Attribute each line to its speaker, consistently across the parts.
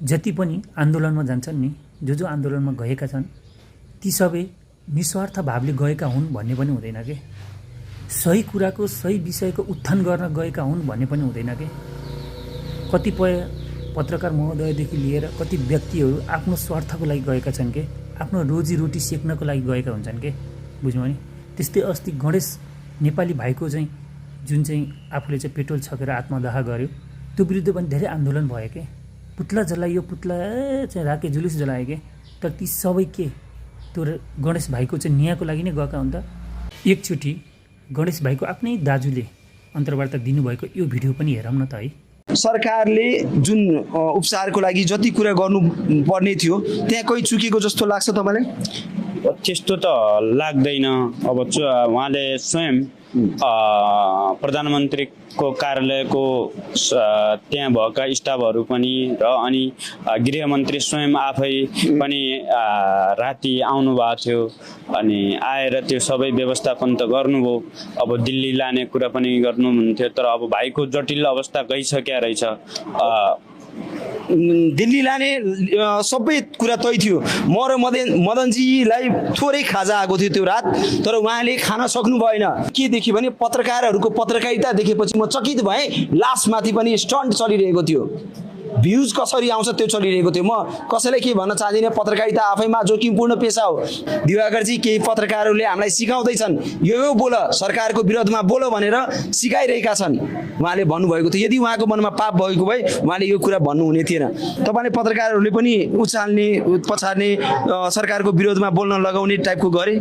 Speaker 1: जति पनि आन्दोलनमा जान्छन् नि, जो आन्दोलनमा गएका छन् ती सबै निस्वार्थ भावले गएका हुन् भन्ने पनि हुँदैन के। सही कुराको सही विषयको उत्थान गर्न गएका हुन् भन्ने पनि हुँदैन के। कतिपय पत्रकार महोदयदेखि लिएर कति व्यक्तिहरू आफ्नो स्वार्थको लागि गएका छन् के, आफ्नो रोजीरोटी सेक्नको लागि गएका हुन्छन् के, बुझ्नु नि। त्यस्तै अस्ति गणेश नेपाली भाइको चाहिँ जुन चाहिँ आफूले चाहिँ पेट्रोल छकेर आत्मदाह गर्यो त्यो विरुद्ध पनि धेरै आन्दोलन भयो के। पुतला जलाइयो, पुतला चाहिँ राके जुलुस जलायो के। तर ती सबै के त्यो गणेश भाइको चाहिँ न्यायको लागि नै गएका हुन् त। एकचोटि गणेश भाइको आफ्नै दाजुले अन्तर्वार्ता दिनुभएको यो भिडियो पनि हेरौँ न त है।
Speaker 2: सरकारले जुन उपचारको लागि जति कुरा गर्नु पर्ने थियो त्यहाँ कोही चुकेको जस्तो लाग्छ तपाईँलाई?
Speaker 3: त्यस्तो त लाग्दैन। अब उहाँले स्वयं प्रधानमन्त्रीको कार्यालयको त्यहाँ भएका स्टाफहरू पनि र अनि गृहमन्त्री स्वयं आफै पनि राति आउनु भएको थियो अनि आएर त्यो सबै व्यवस्थापन त गर्नुभयो। अब दिल्ली लाने कुरा पनि गर्नुहुन्थ्यो तर अब भाइको जटिल अवस्था गइसक्या रहेछ।
Speaker 2: दिल्ली लाने सबै कुरा तय थियो। म र मदनजीलाई थोरै खाजा आएको थियो त्यो रात, तर उहाँले खान सक्नु भएन। के देख्यो भने पत्रकारहरूको पत्रकारिता देखेपछि म चकित भएँ। लासमाथि पनि स्टन्ट चलिरहेको थियो, भ्युज कसरी आउँछ त्यो चलिरहेको थियो। म कसैलाई के भन्न चाहदिनँ, पत्रकारिता आफैमा जोखिमपूर्ण पेसा हो। दिवाकरजी केही पत्रकारहरूले हामीलाई सिकाउँदैछन् यो बोल, सरकारको विरोधमा बोल भनेर सिकाइरहेका छन्। उहाँले भन्नुभएको थियो यदि उहाँको मनमा पाप भएको भए उहाँले यो कुरा भन्नुहुने थिएन। तपाईँले पत्रकारहरूले पनि उचाल्ने पछार्ने सरकारको विरोधमा बोल्न लगाउने टाइपको गरे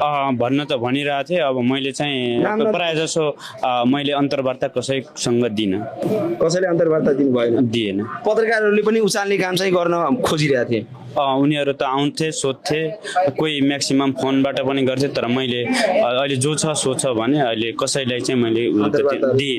Speaker 3: भन्न त भनिरहेको थिएँ। अब मैले चाहिँ प्रायः जसो मैले अन्तर्वार्ता कसैसँग दिइनँ।
Speaker 2: कसैले अन्तर्वार्ता दिनु
Speaker 3: दिएन।
Speaker 2: पत्रकारहरूले पनि उचाल्ने काम चाहिँ गर्न खोजिरहेको थिए।
Speaker 3: उनीहरू त आउँथे सोध्थे, कोही म्याक्सिमम फोनबाट पनि गर्थे, तर मैले अहिले जो छ सो छ भने अहिले कसैलाई चाहिँ मैले दिइनँ।